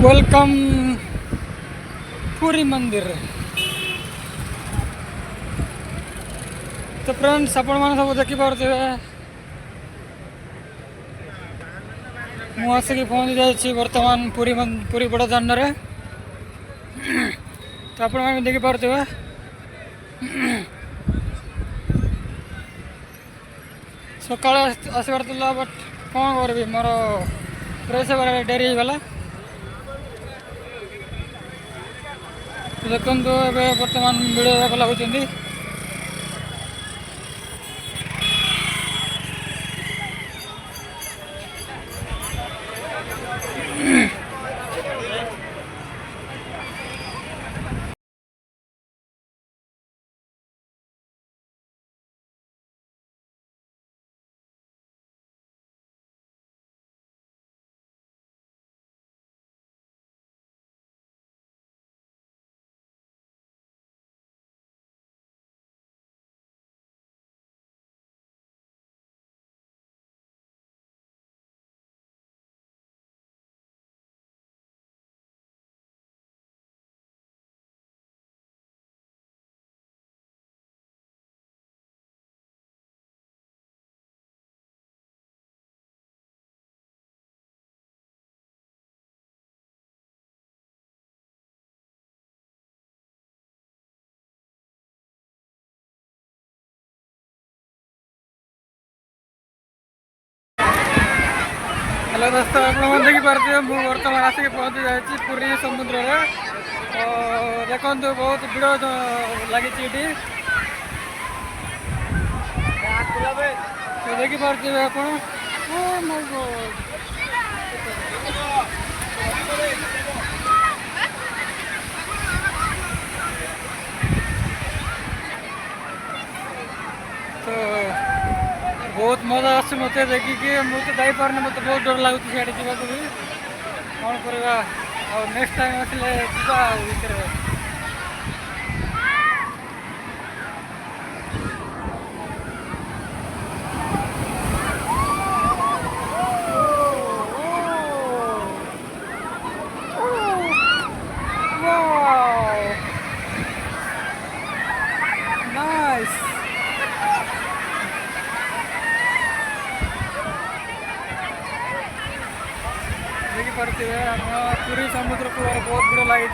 Welcome Puri मंदिर। तो friends आपण मैंने सब देखिपे मुझे पहुँची जाइए बर्तमान पुरी बड़ दाण्ड रे। तो आपण मैंने देखिपे सका आसबार था बट कौन करी मोर फ्रेश होगा डेरी हो गला। तो देखो बर्तमान भिड़ लगुच हेलो दोस्तों आप देखिपे मुझे बर्तमान आसिक पहुँची जाइए पुरी समुद्र रे। तो देखो बहुत भिड़ लगी तो देखिपे आप तो बहुत मजा आस मत देखिकी मुझे जापर मत बहुत डर लगुच सीआड़े जावाक भी कौन करवा नेक्स्ट टाइम आसे जा। नाइस देखिपे पुरी समुद्र को बहुत भिड़ लगी।